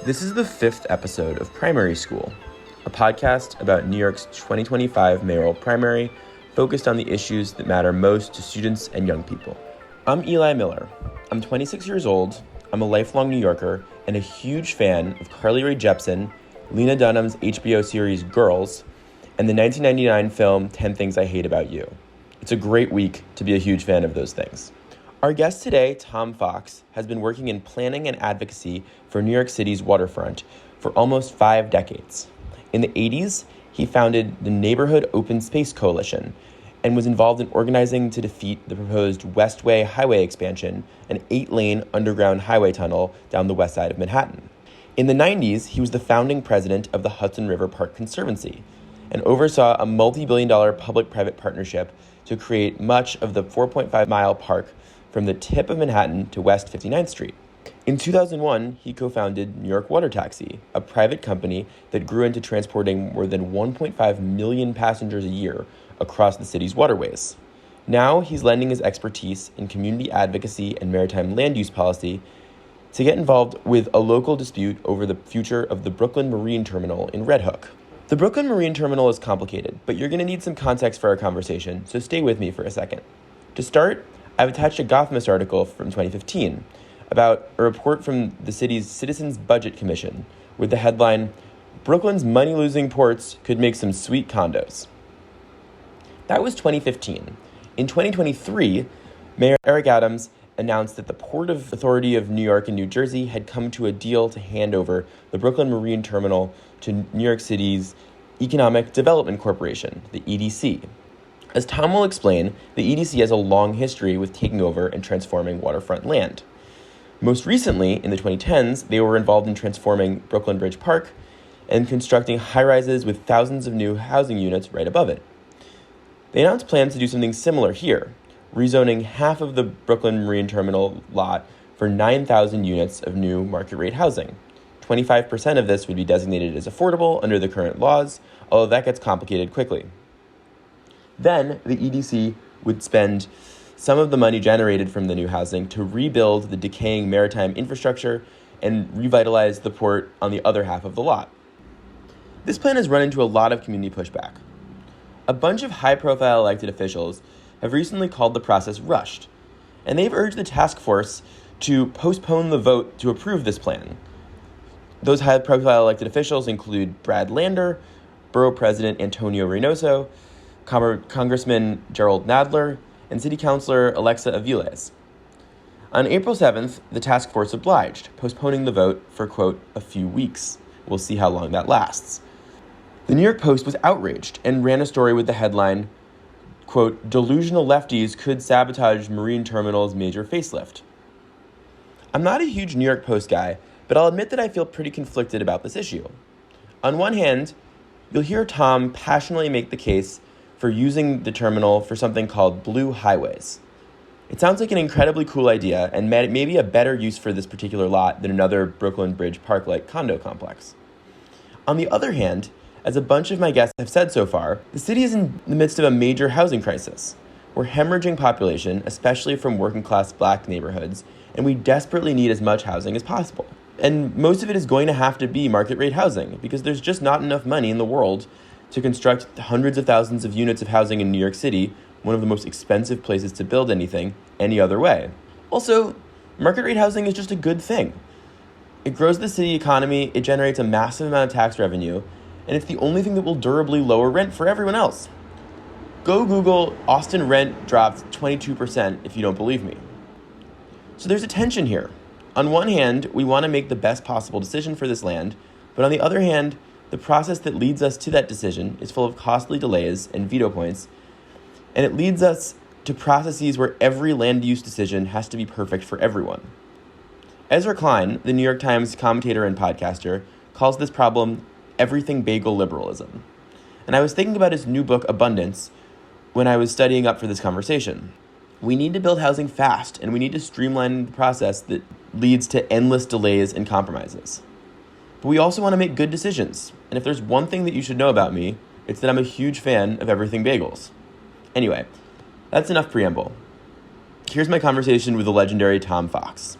This is the 5th episode of Primary School, a podcast about New York's 2025 mayoral primary focused on the issues that matter most to students and young people. I'm Eli Miller. I'm 26 years old, I'm a lifelong New Yorker, and a huge fan of Carly Rae Jepsen, Lena Dunham's HBO series Girls, and the 1999 film 10 Things I Hate About You. It's a great week to be a huge fan of those things. Our guest today, Tom Fox, has been working in planning and advocacy for New York City's waterfront for almost 5 decades. In the 80s, he founded the Neighborhood Open Space Coalition and was involved in organizing to defeat the proposed Westway Highway expansion, an 8-lane underground highway tunnel down the west side of Manhattan. In the 90s, he was the founding president of the Hudson River Park Conservancy and oversaw a multi-billion-dollar public-private partnership to create much of the 4.5-mile park from the tip of Manhattan to West 59th Street. In 2001, he co-founded New York Water Taxi, a private company that grew into transporting more than 1.5 million passengers a year across the city's waterways. Now he's lending his expertise in community advocacy and maritime land use policy to get involved with a local dispute over the future of the Brooklyn Marine Terminal in Red Hook. The Brooklyn Marine Terminal is complicated, but you're going to need some context for our conversation, so stay with me for a second. To start, I've attached a Gothamist article from 2015 about a report from the city's Citizens Budget Commission with the headline, "Brooklyn's Money-Losing Ports Could Make Some Sweet Condos." That was 2015. In 2023, Mayor Eric Adams announced that the Port Authority of New York and New Jersey had come to a deal to hand over the Brooklyn Marine Terminal to New York City's Economic Development Corporation, the EDC. As Tom will explain, the EDC has a long history with taking over and transforming waterfront land. Most recently, in the 2010s, they were involved in transforming Brooklyn Bridge Park and constructing high-rises with thousands of new housing units right above it. They announced plans to do something similar here, rezoning half of the Brooklyn Marine Terminal lot for 9,000 units of new market-rate housing. 25% of this would be designated as affordable under the current laws, although that gets complicated quickly. Then, the EDC would spend some of the money generated from the new housing to rebuild the decaying maritime infrastructure and revitalize the port on the other half of the lot. This plan has run into a lot of community pushback. A bunch of high-profile elected officials have recently called the process rushed, and they've urged the task force to postpone the vote to approve this plan. Those high-profile elected officials include Brad Lander, Borough President Antonio Reynoso, Congressman Gerald Nadler, and City Councilor Alexa Aviles. On April 7th, the task force obliged, postponing the vote for, quote, a few weeks. We'll see how long that lasts. The New York Post was outraged and ran a story with the headline, quote, "Delusional lefties could sabotage Marine Terminal's major facelift." I'm not a huge New York Post guy, but I'll admit that I feel pretty conflicted about this issue. On one hand, you'll hear Tom passionately make the case for using the terminal for something called blue highways. It sounds like an incredibly cool idea and maybe a better use for this particular lot than another Brooklyn Bridge Park-like condo complex. On the other hand, as a bunch of my guests have said so far, the city is in the midst of a major housing crisis. We're hemorrhaging population, especially from working-class Black neighborhoods, and we desperately need as much housing as possible. And most of it is going to have to be market-rate housing because there's just not enough money in the world to construct hundreds of thousands of units of housing in New York City, one of the most expensive places to build anything, any other way. Also, market-rate housing is just a good thing. It grows the city economy, it generates a massive amount of tax revenue, and it's the only thing that will durably lower rent for everyone else. Go Google Austin rent dropped 22% if you don't believe me. So there's a tension here. On one hand, we want to make the best possible decision for this land, but on the other hand, the process that leads us to that decision is full of costly delays and veto points, and it leads us to processes where every land use decision has to be perfect for everyone. Ezra Klein, the New York Times commentator and podcaster, calls this problem everything bagel liberalism. And I was thinking about his new book, Abundance, when I was studying up for this conversation. We need to build housing fast, and we need to streamline the process that leads to endless delays and compromises. But we also want to make good decisions. And if there's one thing that you should know about me, it's that I'm a huge fan of everything bagels. Anyway, that's enough preamble. Here's my conversation with the legendary Tom Fox.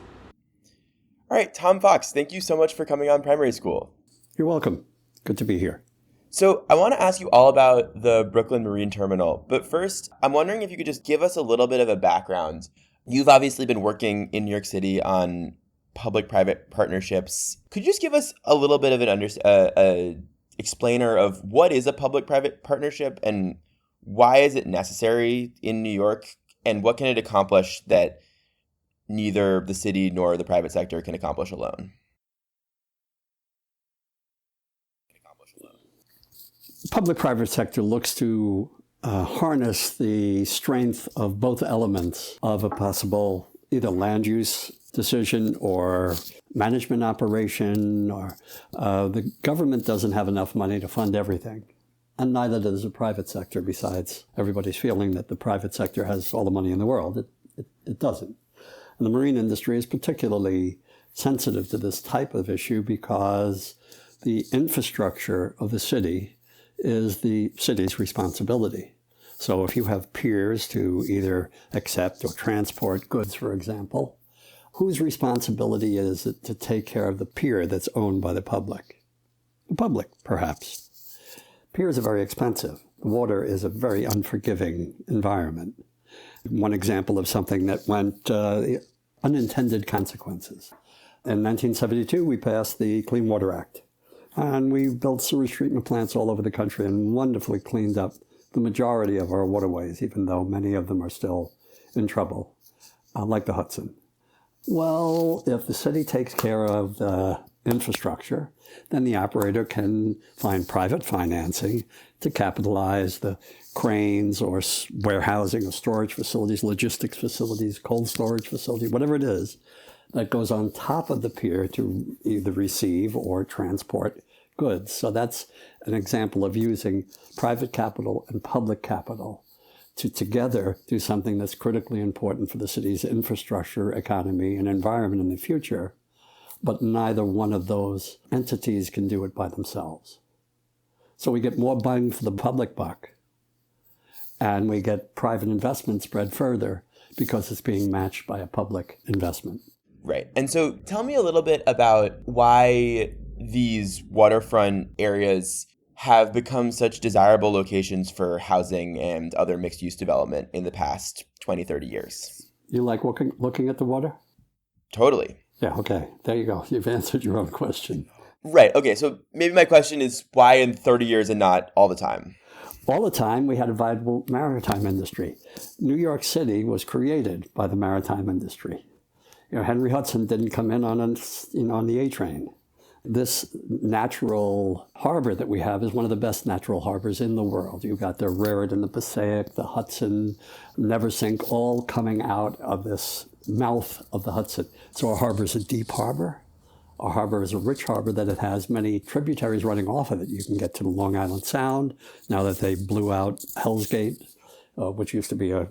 All right, Tom Fox, thank you so much for coming on Primary School. You're welcome. Good to be here. So I want to ask you all about the Brooklyn Marine Terminal, but first, I'm wondering if you could just give us a little bit of a background. You've obviously been working in New York City on public-private partnerships. Could you just give us a little bit of an explainer of what is a public-private partnership and why is it necessary in New York, and what can it accomplish that neither the city nor the private sector can accomplish alone? The public-private sector looks to harness the strength of both elements of a possible either land use decision or management operation, or the government doesn't have enough money to fund everything. And neither does the private sector, besides everybody's feeling that the private sector has all the money in the world. It doesn't. And the marine industry is particularly sensitive to this type of issue because the infrastructure of the city is the city's responsibility. So if you have piers to either accept or transport goods, for example, whose responsibility is it to take care of the pier that's owned by the public? The public, perhaps. Piers are very expensive. The water is a very unforgiving environment. One example of something that went unintended consequences. In 1972, we passed the Clean Water Act. And we built sewage treatment plants all over the country and wonderfully cleaned up the majority of our waterways, even though many of them are still in trouble, like the Hudson. Well, if the city takes care of the infrastructure, then the operator can find private financing to capitalize the cranes or warehousing or storage facilities, logistics facilities, cold storage facilities, whatever it is that goes on top of the pier to either receive or transport goods. So that's an example of using private capital and public capital to together do something that's critically important for the city's infrastructure, economy, and environment in the future. But neither one of those entities can do it by themselves. So we get more bang for the public buck, and we get private investment spread further because it's being matched by a public investment. Right. And so tell me a little bit about why these waterfront areas have become such desirable locations for housing and other mixed-use development in the past 20, 30 years. You like looking at the water? Totally. Yeah, okay. There you go. You've answered your own question. Right. Okay. So maybe my question is why in 30 years and not all the time? All the time, we had a viable maritime industry. New York City was created by the maritime industry. Henry Hudson didn't come in on the A train. This natural harbor that we have is one of the best natural harbors in the world. You've got the Raritan, the Passaic, the Hudson, Neversink, all coming out of this mouth of the Hudson. So our harbor is a deep harbor. Our harbor is a rich harbor that it has many tributaries running off of it. You can get to the Long Island Sound, now that they blew out Hell's Gate, which used to be a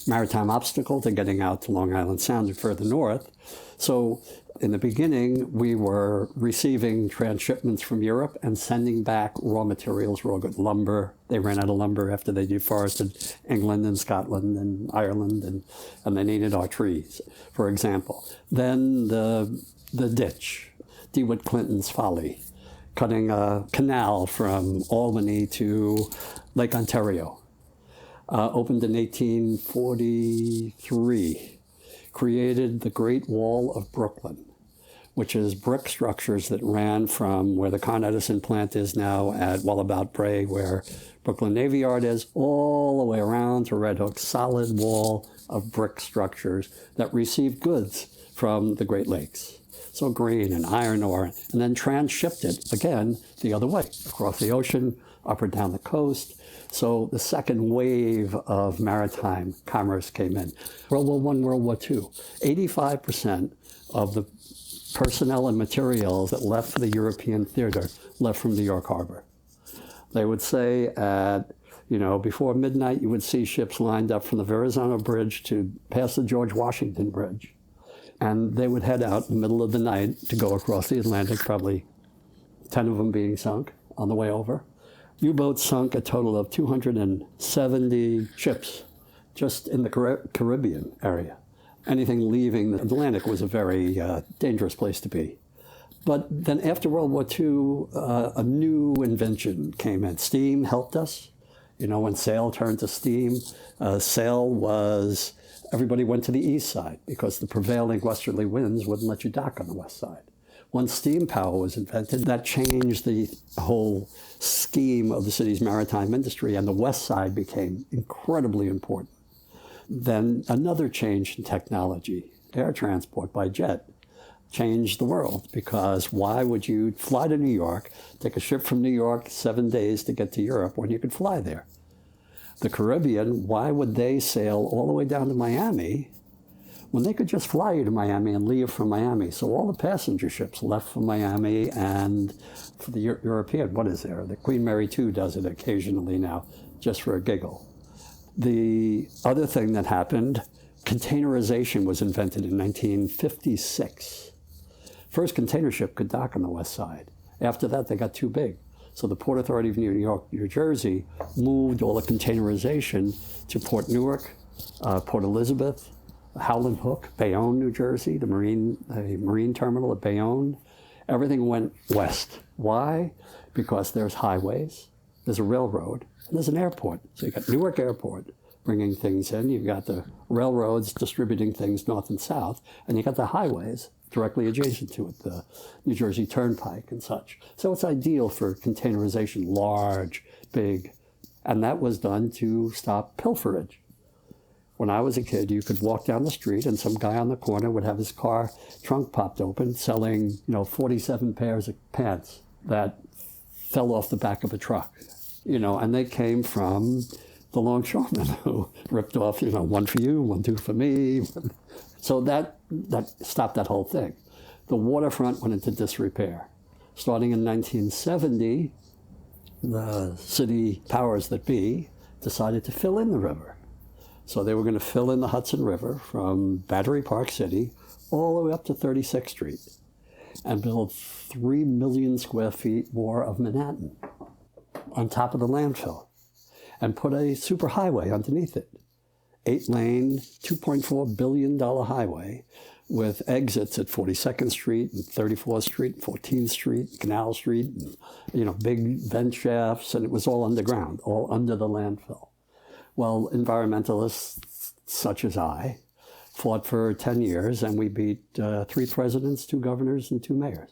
maritime obstacle to getting out to Long Island Sound and further north. So in the beginning, we were receiving transshipments from Europe and sending back raw materials, raw good lumber. They ran out of lumber after they deforested England and Scotland and Ireland, and they needed our trees, for example. Then the ditch, DeWitt Clinton's Folly, cutting a canal from Albany to Lake Ontario. Opened in 1843, created the Great Wall of Brooklyn, which is brick structures that ran from where the Con Edison plant is now at Wallabout Bray, where Brooklyn Navy Yard is, all the way around to Red Hook, solid wall of brick structures that received goods from the Great Lakes. So grain and iron ore, and then transshipped it again the other way, across the ocean, up or down the coast. So the second wave of maritime commerce came in. World War I, World War II, 85% of the personnel and materials that left for the European theater left from New York Harbor. They would say before midnight, you would see ships lined up from the Verrazano Bridge to past the George Washington Bridge. And they would head out in the middle of the night to go across the Atlantic, probably 10 of them being sunk on the way over. U-boats sunk a total of 270 ships just in the Caribbean area. Anything leaving the Atlantic was a very dangerous place to be. But then after World War II, a new invention came in. Steam helped us. You know, when sail turned to steam, sail was, everybody went to the east side because the prevailing westerly winds wouldn't let you dock on the west side. Once steam power was invented, that changed the whole scheme of the city's maritime industry, and the west side became incredibly important. Then another change in technology, air transport by jet, changed the world, because why would you fly to New York, take a ship from New York 7 days to get to Europe when you could fly there? The Caribbean, why would they sail all the way down to Miami when they could just fly you to Miami and leave from Miami? So all the passenger ships left from Miami, and for the European, what is there? The Queen Mary II does it occasionally now, just for a giggle. The other thing that happened, containerization was invented in 1956. First container ship could dock on the west side. After that, they got too big. So the Port Authority of New York, New Jersey moved all the containerization to Port Newark, Port Elizabeth, Howland Hook, Bayonne, New Jersey, the marine terminal at Bayonne. Everything went west. Why? Because there's highways, there's a railroad, and there's an airport. So you got Newark Airport bringing things in, you've got the railroads distributing things north and south, and you got the highways directly adjacent to it, the New Jersey Turnpike and such. So it's ideal for containerization, large, big, and that was done to stop pilferage. When I was a kid, you could walk down the street and some guy on the corner would have his car trunk popped open selling, 47 pairs of pants that fell off the back of a truck, and they came from the longshoremen who ripped off, one for you, one, two for me. So that stopped that whole thing. The waterfront went into disrepair. Starting in 1970, the city powers that be decided to fill in the river. So they were going to fill in the Hudson River from Battery Park City all the way up to 36th Street and build 3 million square feet more of Manhattan on top of the landfill and put a superhighway underneath it. 8-lane, $2.4 billion highway with exits at 42nd Street and 34th Street, 14th Street, Canal Street, and, big vent shafts, and it was all underground, all under the landfill. Well, environmentalists such as I fought for 10 years, and we beat 3 presidents, 2 governors, and 2 mayors.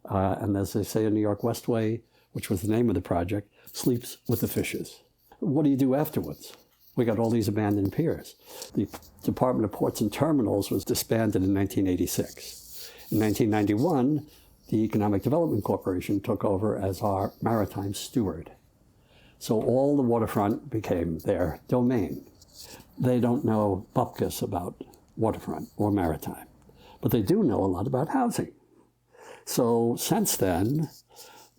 And as they say in New York Westway, which was the name of the project, sleeps with the fishes. What do you do afterwards? We got all these abandoned piers. The Department of Ports and Terminals was disbanded in 1986. In 1991, the Economic Development Corporation took over as our maritime steward. So all the waterfront became their domain. They don't know bupkis about waterfront or maritime, but they do know a lot about housing. So since then,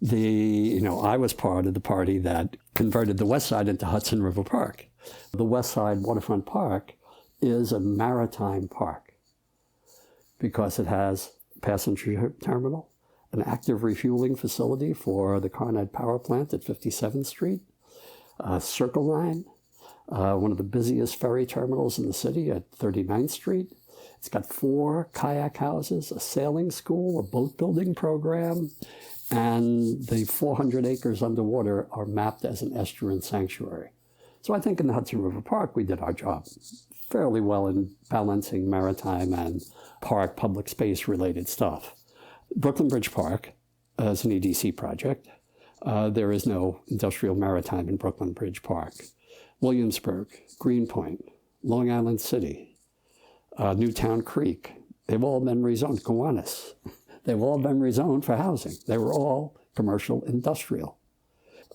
I was part of the party that converted the West Side into Hudson River Park. The West Side Waterfront Park is a maritime park because it has a passenger terminal, an active refueling facility for the Carnot Power Plant at 57th Street, a Circle Line, one of the busiest ferry terminals in the city at 39th Street. It's got 4 kayak houses, a sailing school, a boat building program, and the 400 acres underwater are mapped as an estuarine sanctuary. So I think in the Hudson River Park, we did our job fairly well in balancing maritime and park public space related stuff. Brooklyn Bridge Park is an EDC project. There is no industrial maritime in Brooklyn Bridge Park. Williamsburg, Greenpoint, Long Island City, Newtown Creek, they've all been rezoned. Gowanus, they've all been rezoned for housing. They were all commercial industrial.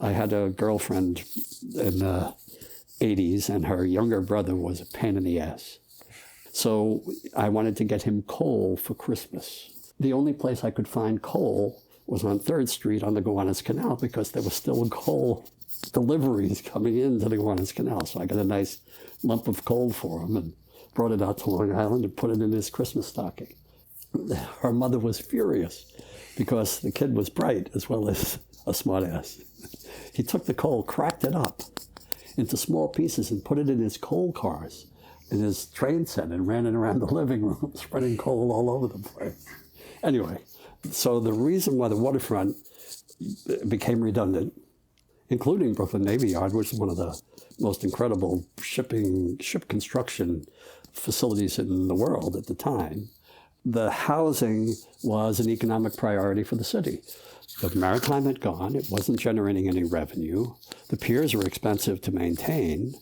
I had a girlfriend in the 80s, and her younger brother was a pain in the ass. So I wanted to get him coal for Christmas. The only place I could find coal was on 3rd Street on the Gowanus Canal because there was still coal deliveries coming into the Gowanus Canal. So I got a nice lump of coal for him and brought it out to Long Island and put it in his Christmas stocking. Her mother was furious because the kid was bright as well as a smartass. He took the coal, cracked it up into small pieces and put it in his coal cars, in his train set and ran it around the living room, spreading coal all over the place. Anyway, so the reason why the waterfront became redundant, including Brooklyn Navy Yard, which is one of the most incredible ship construction facilities in the world at the time, the housing was an economic priority for the city. The maritime had gone. It wasn't generating any revenue. The piers were expensive to maintain.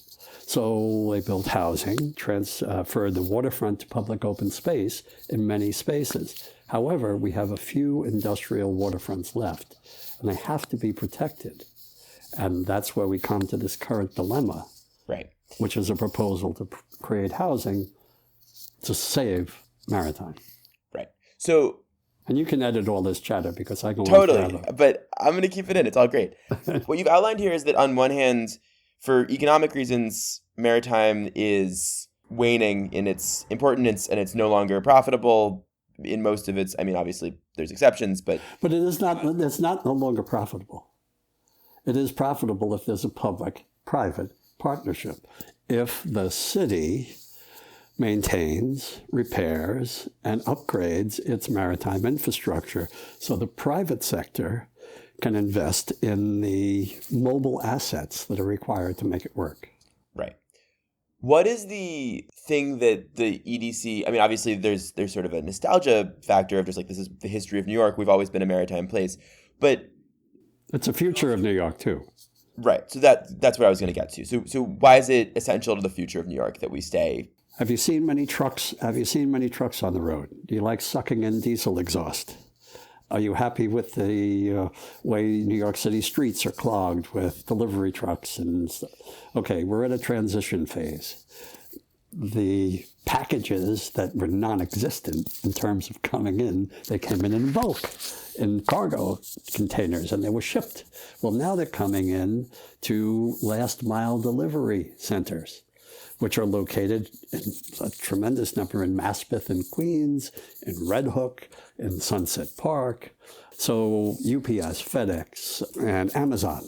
So they built housing, transferred the waterfront to public open space in many spaces. However, we have a few industrial waterfronts left, and they have to be protected. And that's where we come to this current dilemma, right? Which is a proposal to create housing to save maritime. Right. So, and you can edit all this chatter because I go totally, on forever. But I'm going to keep it in. It's all great. What you've outlined here is that on one hand, for economic reasons, maritime is waning in its importance and it's no longer profitable in most of its, I mean, obviously there's exceptions, but it is not, it's not no longer profitable. It is profitable if there's a public-private partnership. If the city maintains, repairs, and upgrades its maritime infrastructure so the private sector can invest in the mobile assets that are required to make it work. Right. What is the thing that the EDC, I mean, obviously there's sort of a nostalgia factor of just like, this is the history of New York. We've always been a maritime place, but it's a future of New York too. Right. So that's what I was going to get to. So why is it essential to the future of New York that we stay? Have you seen many trucks on the road? Do you like sucking in diesel exhaust? Are you happy with the way New York City streets are clogged with delivery trucks and stuff? Okay, we're at a transition phase. The packages that were non-existent in terms of coming in, they came in bulk, in cargo containers, and they were shipped. Well, now they're coming in to last mile delivery centers, which are located in a tremendous number in Maspeth and Queens, in Red Hook, in Sunset Park. So UPS, FedEx, and Amazon.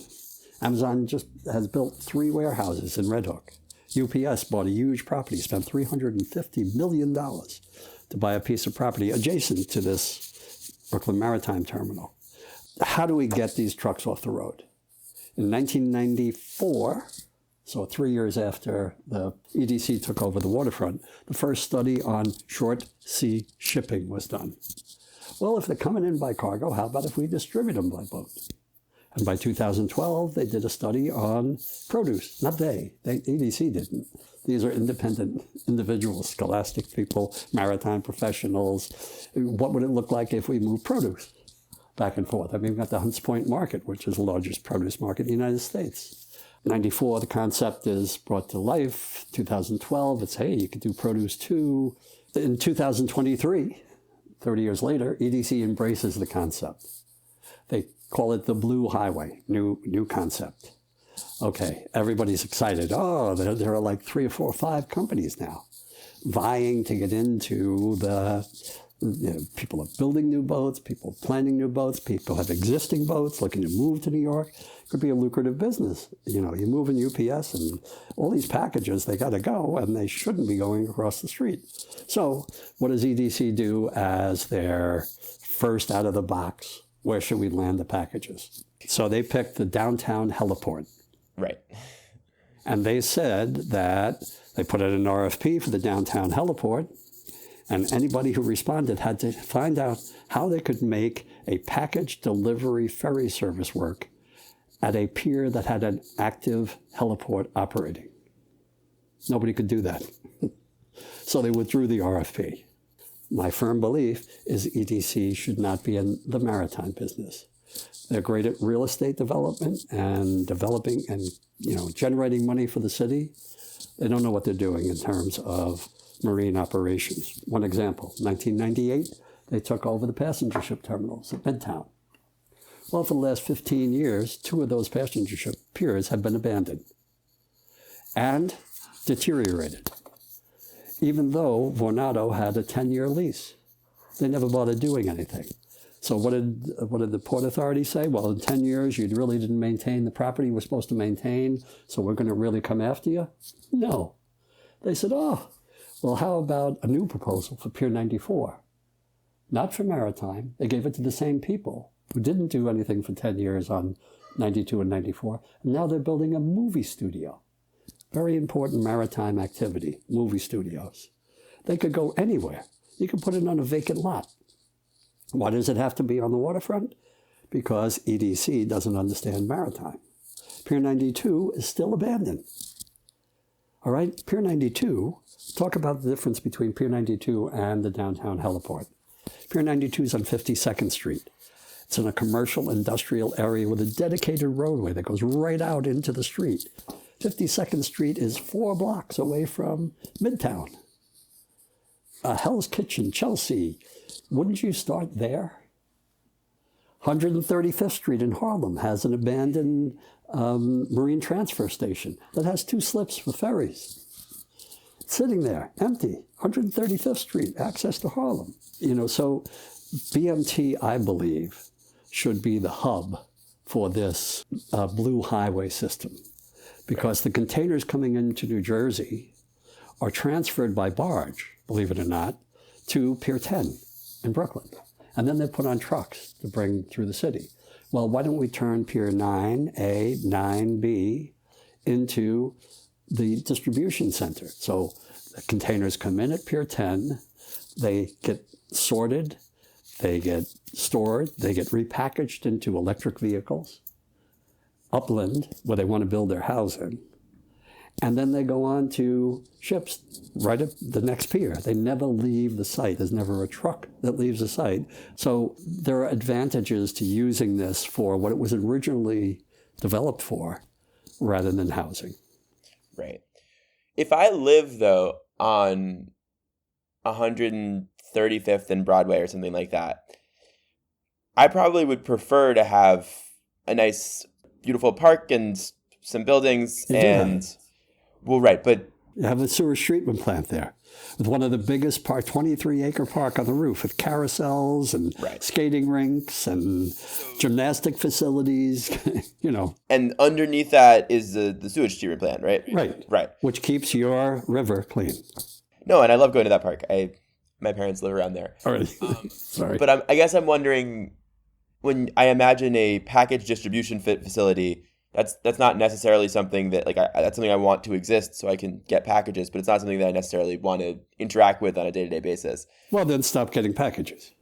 Amazon just has built 3 warehouses in Red Hook. UPS bought a huge property, spent $350 million to buy a piece of property adjacent to this Brooklyn Maritime Terminal. How do we get these trucks off the road? In 1994, so 3 years after the EDC took over the waterfront, the first study on short sea shipping was done. Well, if they're coming in by cargo, how about if we distribute them by boat? And by 2012, they did a study on produce. Not EDC didn't. These are independent individuals, scholastic people, maritime professionals. What would it look like if we moved produce back and forth? I mean, we've got the Hunts Point Market, which is the largest produce market in the United States. 94, the concept is brought to life. 2012, it's, hey, you could do produce too. In 2023, 30 years later, EDC embraces the concept. They call it the Blue Highway, new concept. Okay, everybody's excited. Oh, there are like 3 or 4 or 5 companies now vying to get into the, people are building new boats, people are planning new boats, people have existing boats looking to move to New York. It could be a lucrative business. You know, you move in UPS and all these packages, they got to go and they shouldn't be going across the street. So what does EDC do as their first out of the box? Where should we land the packages? So they picked the downtown heliport. Right. And they said that they put out an RFP for the downtown heliport, and anybody who responded had to find out how they could make a package delivery ferry service work at a pier that had an active heliport operating. Nobody could do that. So they withdrew the RFP. My firm belief is EDC should not be in the maritime business. They're great at real estate development and developing and, generating money for the city. They don't know what they're doing in terms of marine operations. One example, 1998, they took over the passenger ship terminals at Midtown. Well, for the last 15 years, 2 of those passenger ship piers have been abandoned and deteriorated. Even though Vornado had a 10-year lease. They never bothered doing anything. So what did the Port Authority say? Well, in 10 years, you really didn't maintain the property you were supposed to maintain, so we're going to really come after you? No. They said, oh, well, how about a new proposal for Pier 94? Not for maritime. They gave it to the same people who didn't do anything for 10 years on 92 and 94. And now they're building a movie studio. Very important maritime activity, movie studios. They could go anywhere. You could put it on a vacant lot. Why does it have to be on the waterfront? Because EDC doesn't understand maritime. Pier 92 is still abandoned. All right, Pier 92, talk about the difference between Pier 92 and the downtown heliport. Pier 92 is on 52nd Street. It's in a commercial industrial area with a dedicated roadway that goes right out into the street. 52nd Street is 4 blocks away from Midtown. Hell's Kitchen, Chelsea. Wouldn't you start there? 135th Street in Harlem has an abandoned marine transfer station that has 2 slips for ferries. It's sitting there, empty. 135th Street, access to Harlem. So BMT, I believe, should be the hub for this blue highway system, because the containers coming into New Jersey are transferred by barge, believe it or not, to Pier 10 in Brooklyn. And then they're put on trucks to bring through the city. Well, why don't we turn Pier 9A, 9B into the distribution center? So the containers come in at Pier 10, they get sorted, they get stored, they get repackaged into electric vehicles, upland, where they want to build their housing, and then they go on to ships right at the next pier. They never leave the site. There's never a truck that leaves the site. So there are advantages to using this for what it was originally developed for, rather than housing. Right. If I live, though, on 135th and Broadway or something like that, I probably would prefer to have a nice, beautiful park and some buildings well, right, but you have a sewage treatment plant there with one of the biggest 23-acre park on the roof with carousels and skating rinks and gymnastic facilities, And underneath that is the sewage treatment plant, right? Right. Which keeps your river clean. No, and I love going to that park. My parents live around there. All right. Sorry. But I guess I'm wondering, when I imagine a package distribution facility, that's not necessarily something that that's something I want to exist so I can get packages, but it's not something that I necessarily want to interact with on a day-to-day basis. Well, then stop getting packages.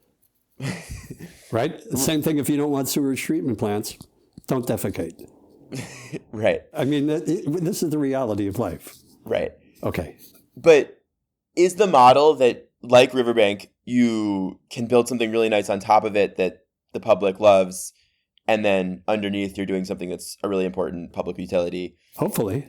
Right? The same thing if you don't want sewage treatment plants, don't defecate. Right. I mean, this is the reality of life. Right. Okay. But is the model that, like Riverbank, you can build something really nice on top of it that the public loves, and then underneath you're doing something that's a really important public utility? Hopefully.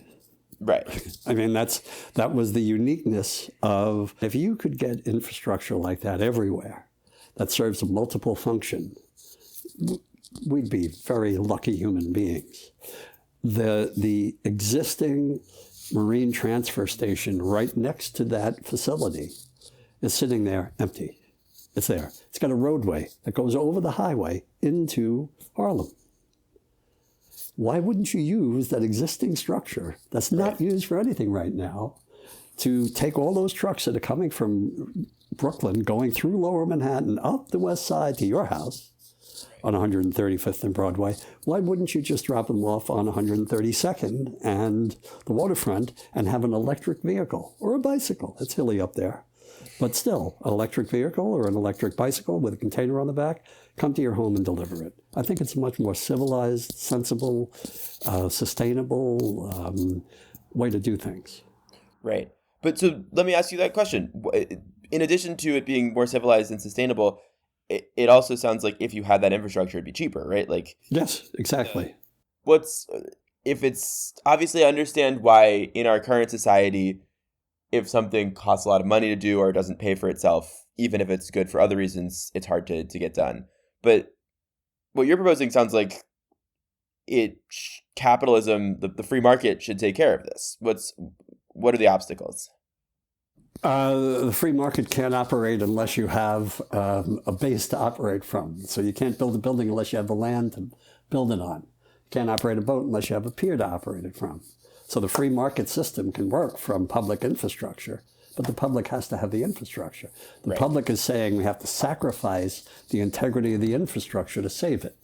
Right. I mean, that was the uniqueness of, if you could get infrastructure like that everywhere that serves a multiple function, we'd be very lucky human beings. The existing marine transfer station right next to that facility is sitting there empty. It's there. It's got a roadway that goes over the highway into Harlem. Why wouldn't you use that existing structure that's not used for anything right now to take all those trucks that are coming from Brooklyn, going through Lower Manhattan, up the west side to your house on 135th and Broadway? Why wouldn't you just drop them off on 132nd and the waterfront and have an electric vehicle or a bicycle? It's hilly up there. But still, an electric vehicle or an electric bicycle with a container on the back, come to your home and deliver it. I think it's a much more civilized, sensible, sustainable way to do things. Right. But so let me ask you that question. In addition to it being more civilized and sustainable, it also sounds like if you had that infrastructure, it'd be cheaper, right? Yes, exactly. If it's obviously, I understand why in our current society, if something costs a lot of money to do or doesn't pay for itself, even if it's good for other reasons, it's hard to get done. But what you're proposing sounds like capitalism, the free market should take care of this. What are the obstacles? The free market can't operate unless you have a base to operate from. So you can't build a building unless you have the land to build it on. You can't operate a boat unless you have a pier to operate it from. So the free market system can work from public infrastructure, but the public has to have the infrastructure. The public is saying we have to sacrifice the integrity of the infrastructure to save it.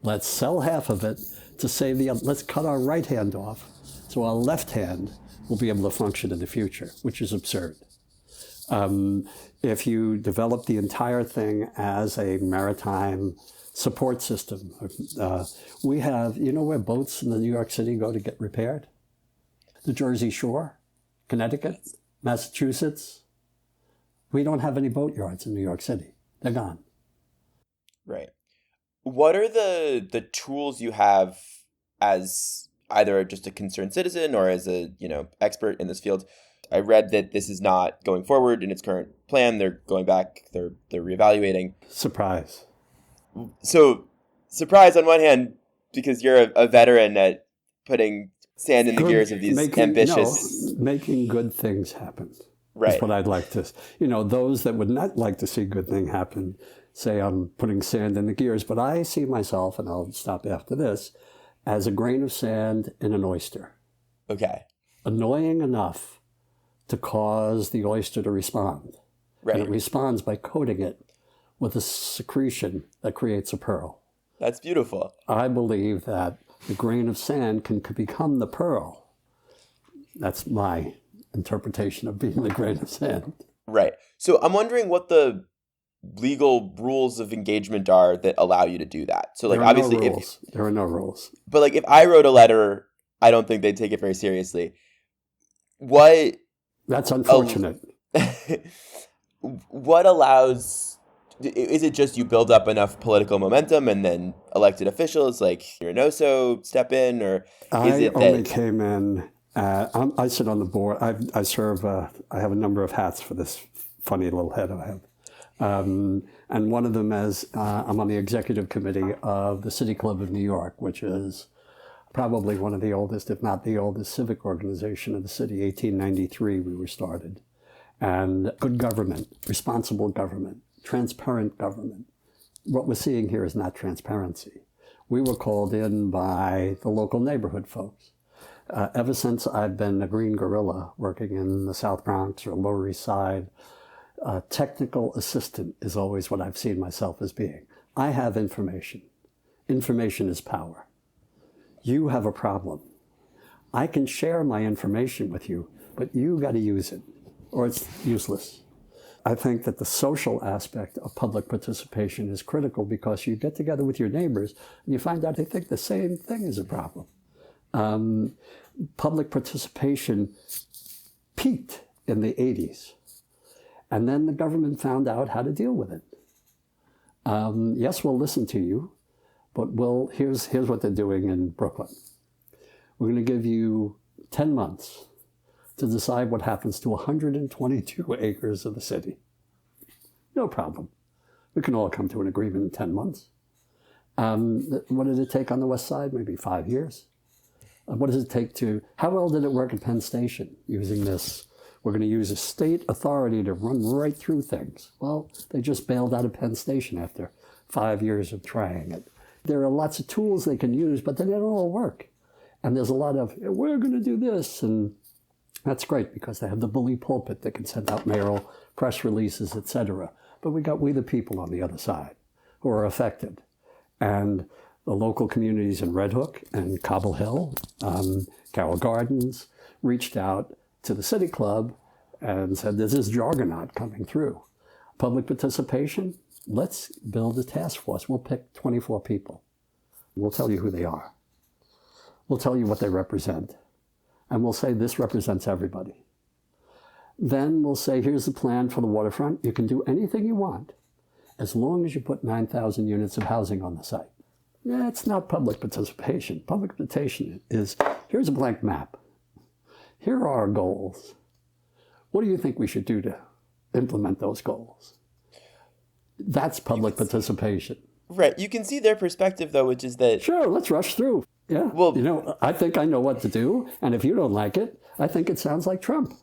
Let's sell half of it to save the other. Let's cut our right hand off so our left hand will be able to function in the future, which is absurd. If you develop the entire thing as a maritime support system, we have, you know where boats in the New York City go to get repaired? The Jersey Shore, Connecticut, Massachusetts. We don't have any boat yards in New York City. They're gone. Right. What are the tools you have as either just a concerned citizen or as a, expert in this field? I read that this is not going forward in its current plan. They're going back. They're reevaluating. Surprise. So, surprise on one hand, because you're a veteran at putting sand in the gears of these ambitious... making good things happen. Right. That's what I'd like to... those that would not like to see good thing happen say I'm putting sand in the gears, but I see myself, and I'll stop after this, as a grain of sand in an oyster. Okay. Annoying enough to cause the oyster to respond. Right. And it responds by coating it with a secretion that creates a pearl. That's beautiful. I believe that the grain of sand can become the pearl. That's my interpretation of being the grain of sand. Right. So I'm wondering what the legal rules of engagement are that allow you to do that. So like, obviously, there are no rules. But like, if I wrote a letter, I don't think they'd take it very seriously. That's unfortunate. What allows? Is it just you build up enough political momentum and then elected officials like your NOSO step in, or is it that... I only came in. I sit on the board. I serve. I have a number of hats for this funny little head I have. And one of them is I'm on the executive committee of the City Club of New York, which is probably one of the oldest, if not the oldest, civic organization of the city. 1893 we were started. And good government, responsible government, transparent government. What we're seeing here is not transparency. We were called in by the local neighborhood folks. Ever since I've been a green guerrilla working in the South Bronx or Lower East Side, technical assistant is always what I've seen myself as being. I have information. Information is power. You have a problem. I can share my information with you, but you got to use it, or it's useless. I think that the social aspect of public participation is critical because you get together with your neighbors and you find out they think the same thing is a problem. Public participation peaked in the 80s. And then the government found out how to deal with it. Yes, we'll listen to you, but here's what they're doing in Brooklyn. We're going to give you 10 months to decide what happens to 122 acres of the city. No problem. We can all come to an agreement in 10 months. What did it take on the West Side? Maybe 5 years. What does it take how well did it work at Penn Station using this? We're going to use a state authority to run right through things. Well, they just bailed out of Penn Station after 5 years of trying it. There are lots of tools they can use, but they don't all work. And there's a lot of, we're going to do this. And that's great because they have the bully pulpit that can send out mayoral press releases, etc. But we the people on the other side who are affected. And the local communities in Red Hook and Cobble Hill, Carroll Gardens, reached out to the City Club and said, there's this juggernaut coming through. Public participation, let's build a task force. We'll pick 24 people. We'll tell you who they are. We'll tell you what they represent. And we'll say this represents everybody. Then we'll say, here's the plan for the waterfront. You can do anything you want as long as you put 9,000 units of housing on the site. Yeah, it's not public participation. Public participation is, here's a blank map. Here are our goals. What do you think we should do to implement those goals? That's public participation. Right. You can see their perspective, though, which is that... Sure, let's rush through. Yeah. Well, I think I know what to do. And if you don't like it, I think it sounds like Trump.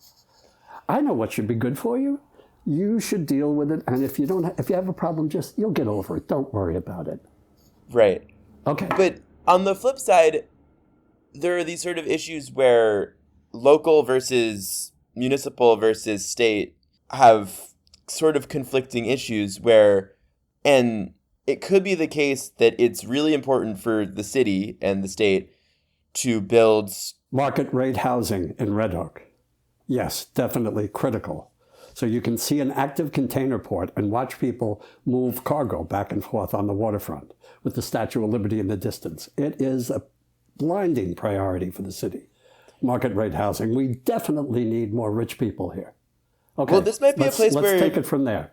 I know what should be good for you. You should deal with it. And if you have a problem, you'll get over it. Don't worry about it. Right. Okay. But on the flip side, there are these sort of issues where local versus municipal versus state have sort of conflicting issues and it could be the case that it's really important for the city and the state to build market rate housing in Red Hook. Yes, definitely critical. So you can see an active container port and watch people move cargo back and forth on the waterfront with the Statue of Liberty in the distance. It is a blinding priority for the city. Market rate housing. We definitely need more rich people here. Okay. Well, this might be a place where... Let's take it from there.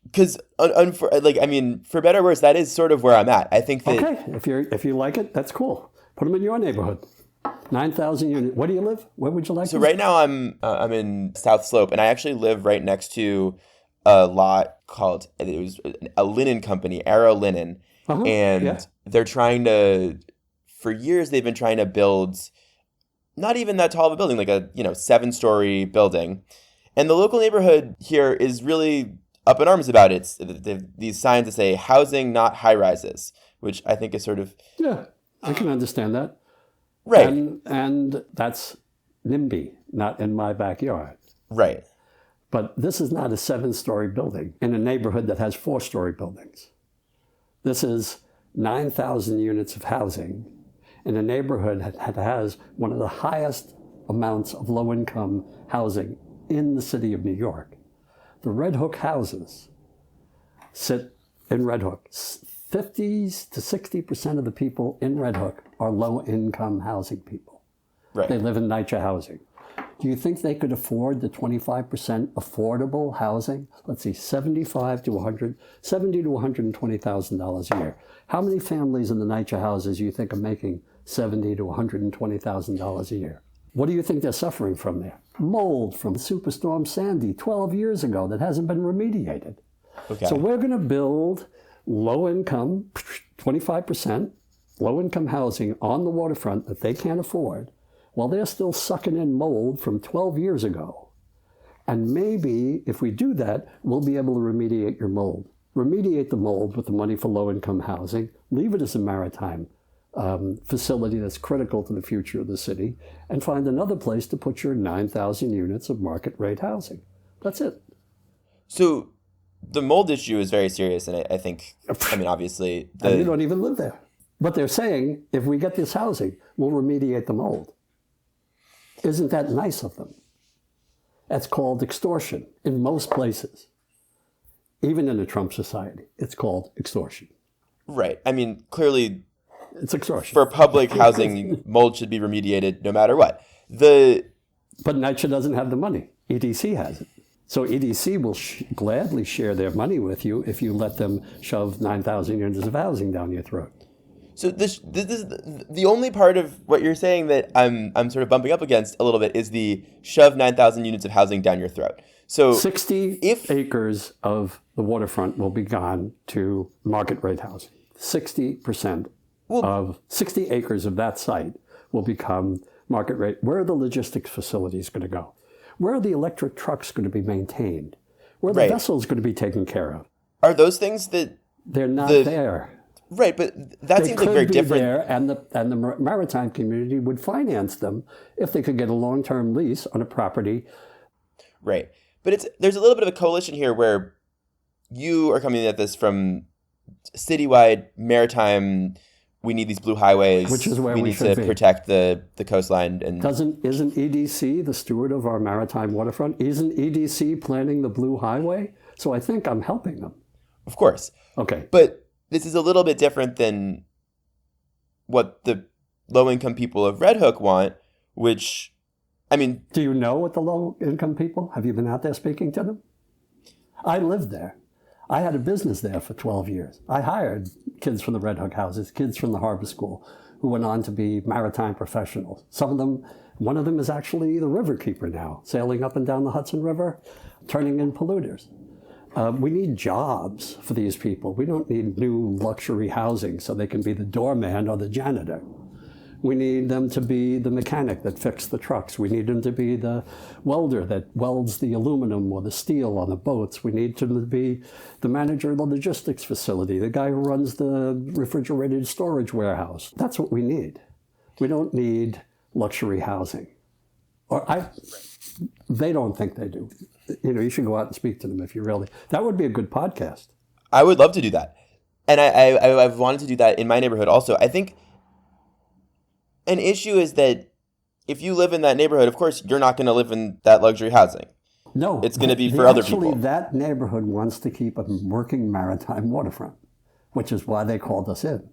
Because, for better or worse, that is sort of where I'm at. I think that... Okay, if you like it, that's cool. Put them in your neighborhood. 9,000 units. Where do you live? Where would you like to live? So right now I'm in South Slope, and I actually live right next to a lot called, it was a linen company, Arrow Linen. They're trying to, for years they've been trying to build not even that tall of a building, like a 7-story building. And the local neighborhood here is really up in arms about it. These signs that say housing, not high rises, which I think is sort of... Yeah, I can understand that. Right. And that's NIMBY, not in my backyard. Right. But this is not a 7-story building in a neighborhood that has 4-story buildings. This is 9,000 units of housing in a neighborhood that has one of the highest amounts of low-income housing in the city of New York. The Red Hook houses sit in Red Hook. 50s to 60% of the people in Red Hook are low-income housing people. Right. They live in NYCHA housing. Do you think they could afford the 25% affordable housing? Let's see, $70 to $120,000 a year. How many families in the NYCHA houses do you think are making $70 to $120,000 a year? What do you think they're suffering from there? Mold from Superstorm Sandy 12 years ago that hasn't been remediated. Okay. So we're going to build low-income, 25% low-income housing on the waterfront that they can't afford while they're still sucking in mold from 12 years ago. And maybe if we do that, we'll be able to remediate your mold. Remediate the mold with the money for low-income housing, leave it as a maritime facility that's critical to the future of the city, and find another place to put your 9,000 units of market rate housing. That's it. So the mold issue is very serious, and I think, obviously... And you don't even live there. But they're saying, if we get this housing, we'll remediate the mold. Isn't that nice of them? That's called extortion in most places. Even in a Trump society, it's called extortion. Right. Clearly... It's extortion. For public housing, mold should be remediated no matter what. But NYCHA doesn't have the money. EDC has it. So EDC will gladly share their money with you if you let them shove 9,000 units of housing down your throat. So this is the only part of what you're saying that I'm sort of bumping up against a little bit is the shove 9,000 units of housing down your throat. So 60 acres of the waterfront will be gone to market rate housing. 60% of 60 acres of that site will become market rate. Where are the logistics facilities going to go? Where are the electric trucks going to be maintained? Where are the vessels going to be taken care of? Are those things that... They're not there. Right, but that seems like very different. There, and the maritime community would finance them if they could get a long-term lease on a property. Right. But there's a little bit of a coalition here where you are coming at this from citywide maritime... We need these blue highways. Which is where we need should to be. Protect the coastline. And isn't EDC the steward of our maritime waterfront? Isn't EDC planning the blue highway? So I think I'm helping them. Of course. Okay. But this is a little bit different than what the low-income people of Red Hook want, which, Do you know what the low-income people? Have you been out there speaking to them? I lived there. I had a business there for 12 years. I hired kids from the Red Hook houses, kids from the harbor school, who went on to be maritime professionals. One of them is actually the river keeper now, sailing up and down the Hudson River, turning in polluters. We need jobs for these people. We don't need new luxury housing so they can be the doorman or the janitor. We need them to be the mechanic that fixes the trucks. We need them to be the welder that welds the aluminum or the steel on the boats. We need them to be the manager of the logistics facility, the guy who runs the refrigerated storage warehouse. That's what we need. We don't need luxury housing. They don't think they do. You should go out and speak to them if you really. That would be a good podcast. I would love to do that. And I've wanted to do that in my neighborhood also. I think an issue is that if you live in that neighborhood, of course, you're not going to live in that luxury housing. No. It's going to be for other people. Actually, that neighborhood wants to keep a working maritime waterfront, which is why they called us in,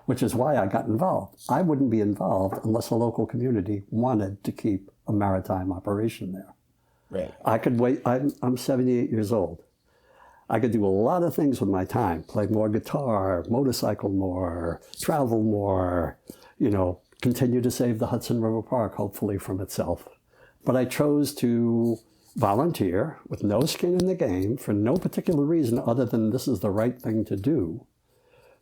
which is why I got involved. I wouldn't be involved unless a local community wanted to keep a maritime operation there. Right. I could wait. I'm 78 years old. I could do a lot of things with my time, play more guitar, motorcycle more, travel more, continue to save the Hudson River Park, hopefully from itself. But I chose to volunteer with no skin in the game for no particular reason other than this is the right thing to do,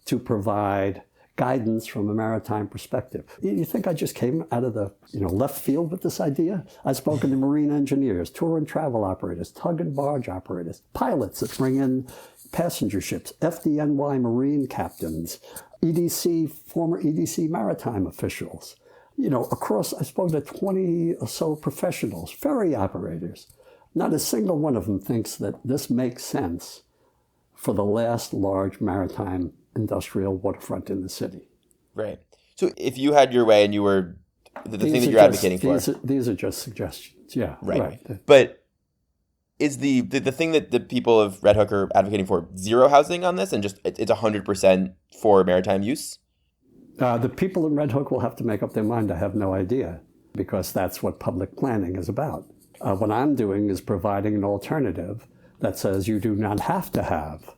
to provide guidance from a maritime perspective. You think I just came out of the left field with this idea? I've spoken to marine engineers, tour and travel operators, tug and barge operators, pilots that bring in passenger ships, FDNY marine captains, former EDC maritime officials. I spoke to 20 or so professionals, ferry operators. Not a single one of them thinks that this makes sense for the last large maritime industrial waterfront in the city. Right. So if you had your way and you were the thing that you're advocating for. These are just suggestions. Yeah. Right. But is the thing that the people of Red Hook are advocating for zero housing on this and just it's 100% for maritime use? The people in Red Hook will have to make up their mind. I have no idea, because that's what public planning is about. What I'm doing is providing an alternative that says you do not have to have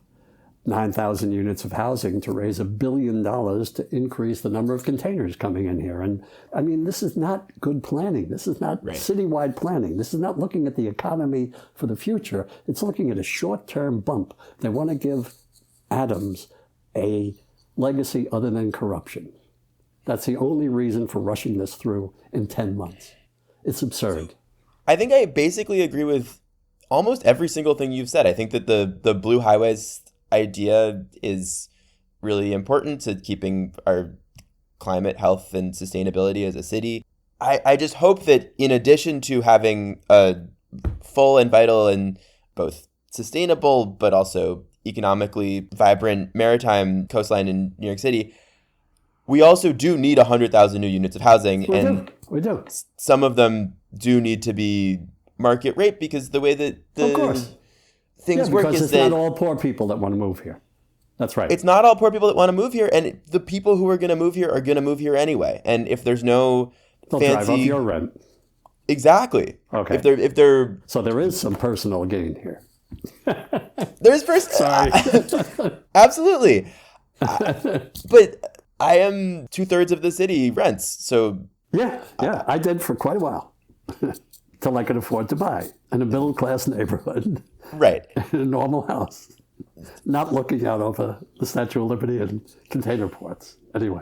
9,000 units of housing to raise $1 billion to increase the number of containers coming in here. And I mean, this is not good planning. This is not citywide planning. This is not looking at the economy for the future. It's looking at a short-term bump. They want to give Adams a legacy other than corruption. That's the only reason for rushing this through in 10 months. It's absurd. I think I basically agree with almost every single thing you've said. I think that the Blue Highways idea is really important to keeping our climate, health, and sustainability as a city. I just hope that in addition to having a full and vital and both sustainable but also economically vibrant maritime coastline in New York City, we also do need 100,000 new units of housing. We do. Some of them do need to be market rate because the way that things work is it's not all poor people that want to move here. That's right. It's not all poor people that want to move here, and the people who are going to move here are going to move here anyway. And if there's no They'll fancy drive up your rent. Exactly. Okay. If they're So there is some personal gain here. There's Sorry. Absolutely. But I am 2/3 of the city rents, so Yeah, I did for quite a while. Till I could afford to buy in a middle-class neighborhood. Right. In a normal house. Not looking out over the Statue of Liberty and container ports. Anyway.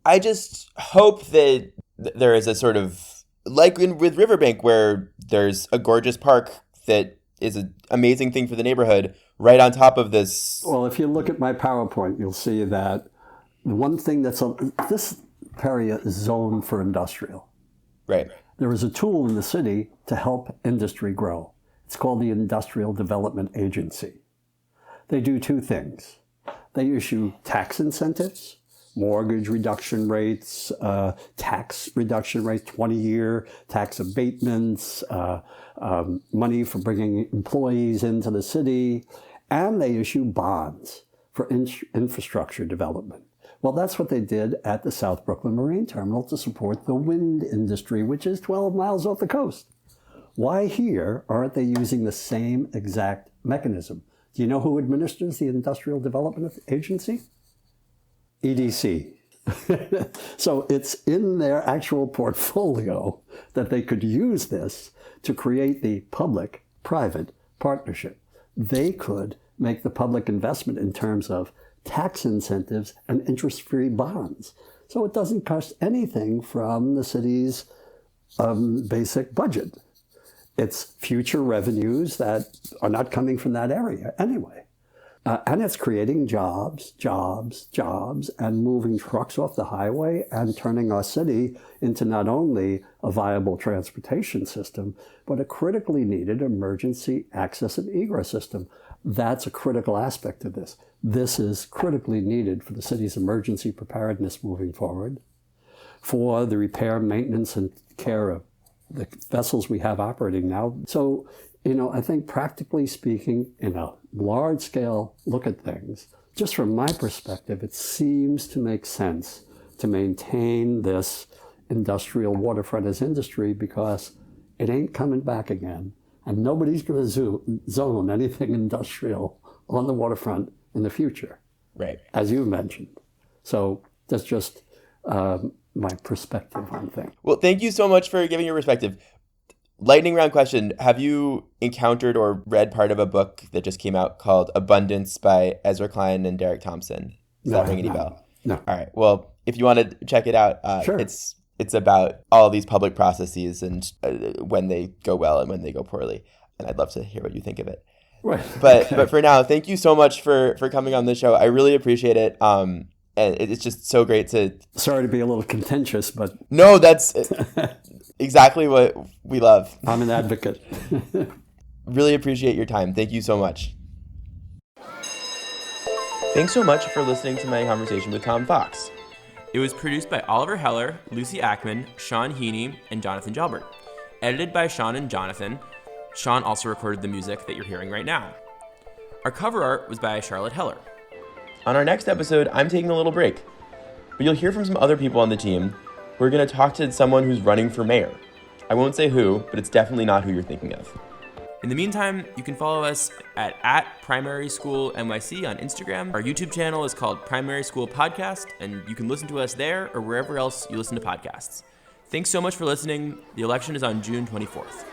I just hope that there is a sort of, like with Riverbank, where there's a gorgeous park that is an amazing thing for the neighborhood right on top of this. Well, if you look at my PowerPoint, you'll see that the one thing this area is zoned for industrial. Right. There is a tool in the city to help industry grow. It's called the Industrial Development Agency. They do two things. They issue tax incentives, mortgage reduction rates, tax reduction rates, 20-year tax abatements, money for bringing employees into the city, and they issue bonds for infrastructure development. Well, that's what they did at the South Brooklyn Marine Terminal to support the wind industry, which is 12 miles off the coast. Why here aren't they using the same exact mechanism? Do you know who administers the Industrial Development Agency? EDC. So it's in their actual portfolio that they could use this to create the public-private partnership. They could make the public investment in terms of tax incentives and interest-free bonds. So it doesn't cost anything from the city's basic budget. It's future revenues that are not coming from that area anyway. And it's creating jobs, and moving trucks off the highway and turning our city into not only a viable transportation system, but a critically needed emergency access and egress system. That's a critical aspect of this. This is critically needed for the city's emergency preparedness moving forward, for the repair, maintenance, and care of the vessels we have operating now. So, I think practically speaking, in a large scale look at things, just from my perspective, it seems to make sense to maintain this industrial waterfront as industry because it ain't coming back again. And nobody's going to zone anything industrial on the waterfront in the future, right? As you mentioned. So that's just my perspective on things. Well, thank you so much for giving your perspective. Lightning round question. Have you encountered or read part of a book that just came out called Abundance by Ezra Klein and Derek Thompson? Does that ring any bell? No. All right. Well, if you want to check it out, sure. It's about all these public processes and when they go well and when they go poorly. And I'd love to hear what you think of it. Right. But for now, thank you so much for coming on the show. I really appreciate it. And it's just so great to... Sorry to be a little contentious, but... No, that's exactly what we love. I'm an advocate. Really appreciate your time. Thank you so much. Thanks so much for listening to my conversation with Tom Fox. It was produced by Oliver Heller, Lucy Ackman, Sean Heaney, and Jonathan Jalbert. Edited by Sean and Jonathan. Sean also recorded the music that you're hearing right now. Our cover art was by Charlotte Heller. On our next episode, I'm taking a little break, but you'll hear from some other people on the team. We're going to talk to someone who's running for mayor. I won't say who, but it's definitely not who you're thinking of. In the meantime, you can follow us at Primary School NYC on Instagram. Our YouTube channel is called Primary School Podcast, and you can listen to us there or wherever else you listen to podcasts. Thanks so much for listening. The election is on June 24th.